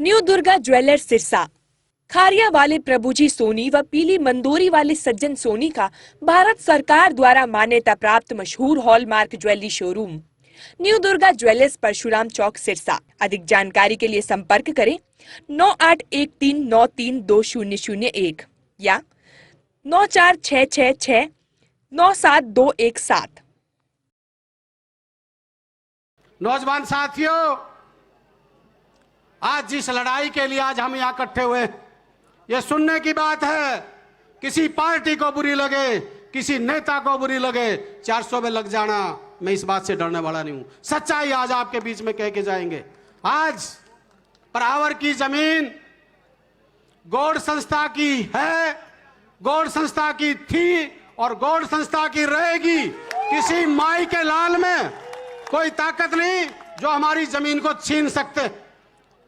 New Durga jewellers Sirsa. Khariya वाले प्रभुजी सोनी व पीली मंदोरी वाले सज्जन सोनी का भारत सरकार द्वारा मान्यता प्राप्त मशहूर hallmark jewellery showroom new Durga jewellers, Parshuram Chowk, Sirsa. अधिक जानकारी के लिए संपर्क करें 9813932001 या 9466697217। नौजवान साथियों, आज जिस लड़ाई के लिए आज हम यहाँ इकट्ठे हुए, ये सुनने की बात है। किसी पार्टी को बुरी लगे, किसी नेता को बुरी लगे, 400 में लग जाना, मैं इस बात से डरने वाला नहीं हूं। सच्चाई आज आपके बीच में कह के जाएंगे। आज परावर की जमीन गौड़ संस्था की है, गौड़ संस्था की थी और गौड़ संस्था की रहेगी। किसी माई के लाल में कोई ताकत नहीं जो हमारी जमीन को छीन सकते,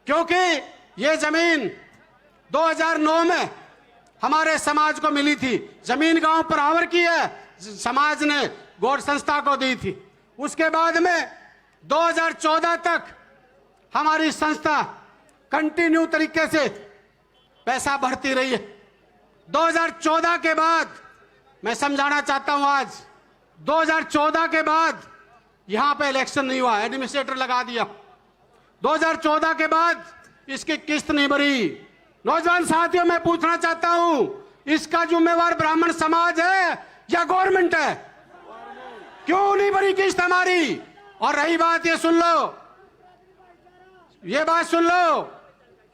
क्योंकि ये जमीन 2009 में हमारे समाज को मिली थी। जमीन गांव परावर की है, समाज ने गौड़ संस्था को दी थी। उसके बाद में 2014 तक हमारी संस्था कंटिन्यू तरीके से पैसा भरती रही है। 2014 के बाद मैं समझाना चाहता हूं, आज 2014 के बाद यहां पे इलेक्शन नहीं हुआ, एडमिनिस्ट्रेटर लगा दिया। 2014 के बाद इसकी किस्त नहीं भरी। नौजवान साथियों, मैं पूछना चाहता हूं, इसका जिम्मेवार ब्राह्मण समाज है या गवर्नमेंट है? क्यों नहीं भरी किस्त हमारी? और रही बात, ये सुन लो, ये बात सुन लो,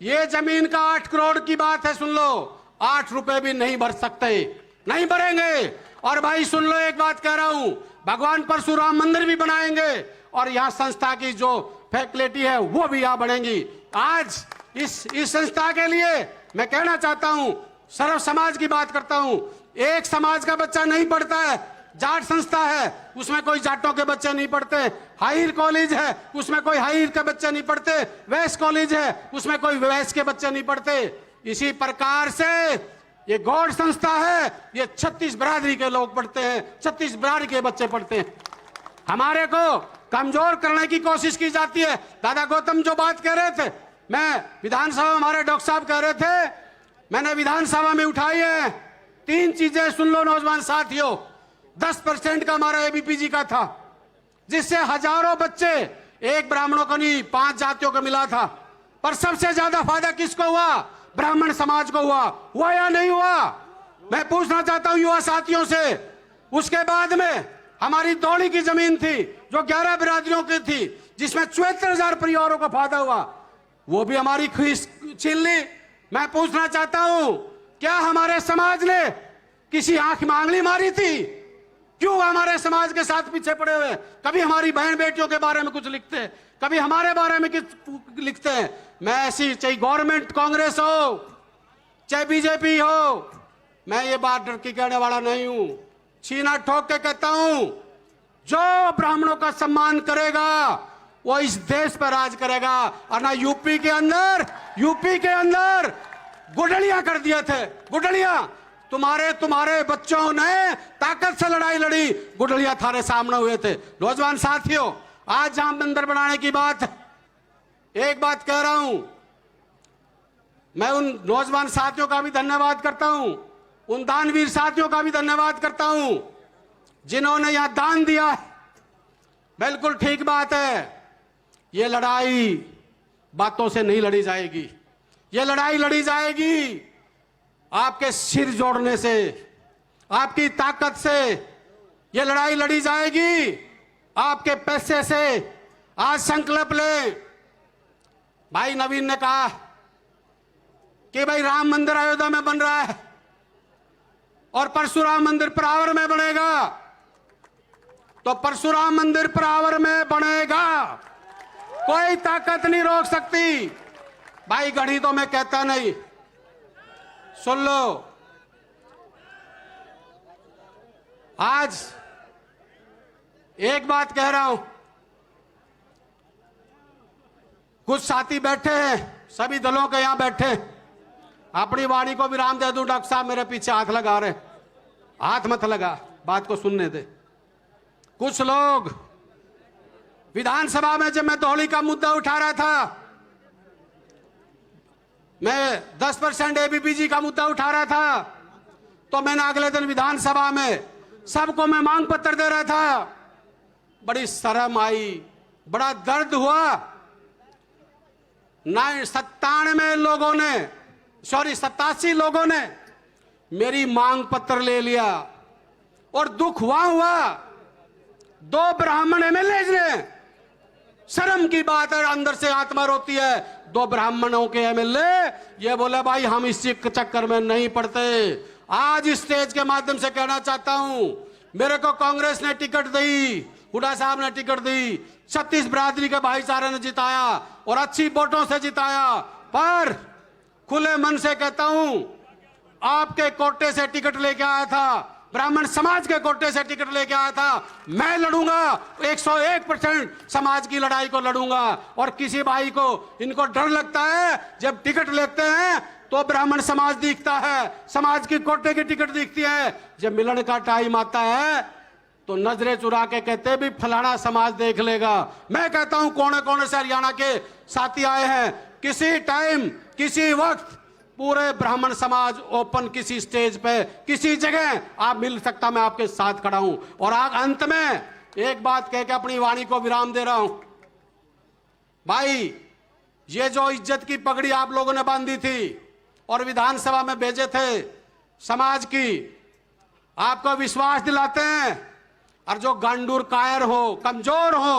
ये जमीन का 8 करोड़ की बात है, सुन लो, 8 रुपए भी नहीं भर सकते, नहीं भरेंगे। और भाई सुन लो, एक बात कह रहा हूं, भगवान परशुराम मंदिर भी बनाएंगे और यहां संस्था की जो फैसिलिटी है वो भी यहां बढ़ेंगी। आज इस संस्था के लिए मैं कहना चाहता हूं, सर्व समाज की बात करता हूं। एक समाज का बच्चा नहीं पढ़ता है, जाट संस्था है, उसमें कोई जाटों के बच्चे नहीं पढ़ते। हायर कॉलेज है, उसमें कोई हायर के बच्चे नहीं पढ़ते। वैश्य कॉलेज है, उसमें कोई वैश्य के बच्चे नहीं पढ़ते। इसी प्रकार से ये गौड़ संस्था है, ये 36 बिरादरी के लोग पढ़ते हैं, 36 बिरादरी के बच्चे पढ़ते हैं। हमारे को कमजोर करने की कोशिश की जाती है। दादा गौतम जो बात कह रहे थे, मैं विधानसभा, हमारे डॉक्टर साहब कह रहे थे, मैंने विधानसभा में उठाई है। 3 चीजें सुन लो नौजवान साथियों। 10% का हमारा एबीपीजी का था, जिससे हजारों बच्चे, एक ब्राह्मणों को नहीं 5 जातियों को मिला था। पर सबसे ज्यादा फायदा किसको हुआ? ब्राह्मण समाज को हुआ या नहीं हुआ? मैं पूछना चाहता हूं युवा साथियों से। उसके बाद में हमारी दौड़ी की जमीन थी जो 11 बिरादरियों की थी, जिसमें 74,000 परिवारों को फायदा हुआ, वो भी हमारी छीन ली। मैं पूछना चाहता हूं, क्या हमारे समाज ने किसी आंख मांगली मारी थी? क्यों हमारे समाज के साथ पीछे पड़े हुए? कभी हमारी बहन बेटियों के बारे में कुछ लिखते हैं, कभी हमारे बारे में कुछ लिखते हैं। मैं ऐसी, चाहे गवर्नमेंट कांग्रेस हो चाहे बीजेपी हो, मैं ये बात डर के कहने वाला नहीं हूं। छीना ठोक के कहता हूं, जो ब्राह्मणों का सम्मान करेगा वो इस देश पर राज करेगा। और ना यूपी के अंदर गुडलियां कर दिए थे, गुडलियां। तुम्हारे बच्चों ने ताकत से लड़ाई लड़ी, गुडलियां थारे सामने हुए थे। नौजवान साथियों, आज जहां मंदिर बनाने की बात, एक बात कह रहा हूं, मैं उन नौजवान साथियों का भी धन्यवाद करता हूं, उन दानवीर साथियों का भी धन्यवाद करता हूं जिन्होंने यहां दान दिया। बिल्कुल ठीक बात है, ये लड़ाई बातों से नहीं लड़ी जाएगी, ये लड़ाई लड़ी जाएगी आपके सिर जोड़ने से, आपकी ताकत से। ये लड़ाई लड़ी जाएगी आपके पैसे से। आज संकल्प ले। भाई नवीन ने कहा कि भाई राम मंदिर अयोध्या में बन रहा है और परशुराम मंदिर परावर में बनेगा, तो परशुराम मंदिर परावर में बनेगा, कोई ताकत नहीं रोक सकती। भाई गढ़ी तो मैं कहता नहीं, सुन लो। आज एक बात कह रहा हूं, कुछ साथी बैठे हैं, सभी दलों के यहां बैठे, अपनी वाणी को विराम दे दूं। डॉक्टर साहब मेरे पीछे हाथ लगा रहे, हाथ मत लगा, बात को सुनने दे। कुछ लोग विधानसभा में, जब मैं दौड़ी का मुद्दा उठा रहा था, मैं 10% एबीपीजी का मुद्दा उठा रहा था, तो मैंने अगले दिन विधानसभा में सबको मैं मांग पत्र दे रहा था। बड़ी शर्म आई, बड़ा दर्द हुआ। 97 लोगों ने, 87 लोगों ने मेरी मांग पत्र ले लिया, और दुख हुआ 2 ब्राह्मण एमएलए ने, शर्म की बात है, अंदर से आत्मा रोती है, 2 ब्राह्मणों के एमएलए ये बोले भाई हम इस चक्कर में नहीं पड़ते। आज स्टेज के माध्यम से कहना चाहता हूं, मेरे को कांग्रेस ने टिकट दी, हुड्डा साहब ने टिकट दी, 36 बिरादरी के भाईचारे ने जिताया और अच्छी वोटों से जिताया, पर खुले मन से कहता हूं, आपके कोटे से टिकट लेके आया था, ब्राह्मण समाज के कोटे से टिकट लेके आया था, मैं लड़ूंगा, 101% समाज की लड़ाई को लड़ूंगा। और किसी भाई को इनको डर लगता है, जब टिकट लेते हैं तो ब्राह्मण समाज दिखता है, समाज की कोटे की टिकट दिखती है, जब मिलन का टाइम आता है तो नजरें चुरा के कहते भी फलाना समाज देख लेगा। मैं कहता हूं कोने कोने से हरियाणा के साथी आए हैं, किसी टाइम किसी वक्त पूरे ब्राह्मण समाज ओपन किसी स्टेज पे किसी जगह आप मिल सकता, मैं आपके साथ खड़ा हूं। और आग अंत में एक बात कह के अपनी वाणी को विराम दे रहा हूं। भाई, ये जो इज्जत की पगड़ी आप लोगों ने बांधी थी और विधानसभा में भेजे थे समाज की, आपको विश्वास दिलाते हैं, और जो गांडूर कायर हो, कमजोर हो,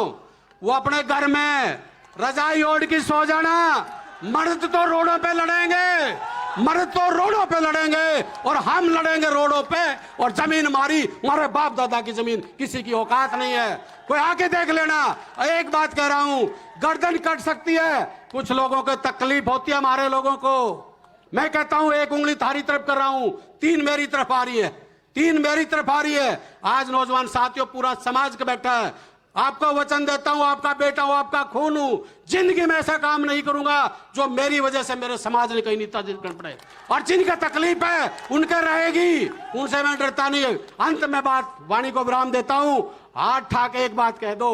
वो अपने घर में रजाई ओढ़ के सो जाना। मर्द तो रोडों पे लड़ेंगे, मर्द तो रोडों पे लड़ेंगे, और हम लड़ेंगे रोडों पे। और जमीन हमारी, हमारे बाप दादा की जमीन, किसी की औकात नहीं है, कोई आके देख लेना। एक बात कह रहा हूं, गर्दन कट सकती है, कुछ लोगों को तकलीफ होती है, हमारे लोगों को। मैं कहता हूं एक उंगली थारी तरफ कर रहा हूं, 3 मेरी तरफ आ रही है, 3 मेरी तरफ आ रही है। आज नौजवान साथियों, पूरा समाज का बैठा है, आपको वचन देता हूं, आपका बेटा हूं, आपका खून हूं, जिंदगी में ऐसा काम नहीं करूंगा जो मेरी वजह से मेरे समाज ने कहीं नीता कर पड़े। और जिनका तकलीफ है उनके रहेगी, उनसे मैं डरता नहीं। अंत में बात वाणी को विराम देता हूं, हाथ ठाके एक बात कह दो,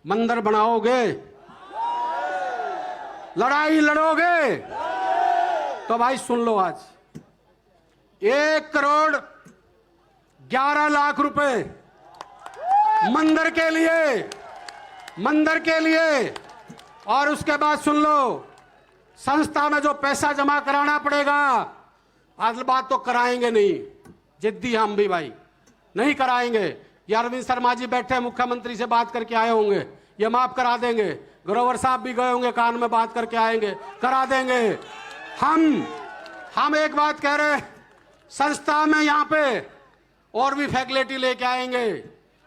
मंदिर बनाओगे, लड़ाई लड़ोगे, तो भाई सुन लो, आज 1 करोड़ 11 लाख रुपए मंदिर के लिए, और उसके बाद सुन लो, संस्था में जो पैसा जमा कराना पड़ेगा, आज बात तो कराएंगे नहीं, जिद्दी हम भी भाई नहीं कराएंगे। ये अरविंद शर्मा जी बैठे, मुख्यमंत्री से बात करके आए होंगे, ये माफ करा देंगे। ग्रोवर साहब भी गए होंगे, कान में बात करके आएंगे, करा देंगे। हम एक बात कह रहे, संस्था में यहां पे और भी फैसिलिटी लेके आएंगे,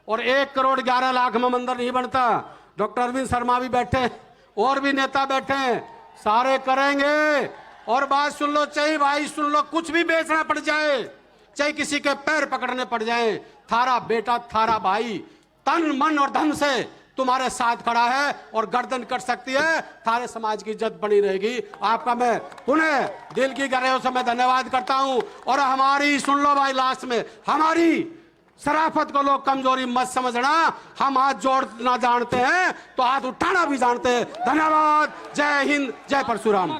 और 1 करोड़ 11 लाख में मंदिर नहीं बनता। डॉक्टर अरविंद शर्मा भी बैठे, और भी नेता बैठे हैं, सारे करेंगे। और बात सुन लो, चाहे भाई सुन लो, कुछ भी बेचना पड़ जाए, चाहे किसी के पैर पकड़ने पड़ जाए, थारा बेटा थारा भाई तन मन और धन से तुम्हारे साथ खड़ा है, और गर्दन कट सकती है, थारे समाज की इज्जत बनी रहेगी। आपका मैं पुनः दिल की गहराइयों से मैं धन्यवाद करता हूं। और हमारी सुन लो भाई, लास्ट में हमारी शराफत को लोग कमजोरी मत समझना, हम हाथ जोड़ना जानते हैं तो हाथ उठाना भी जानते हैं। धन्यवाद। जय हिंद, जय परशुराम।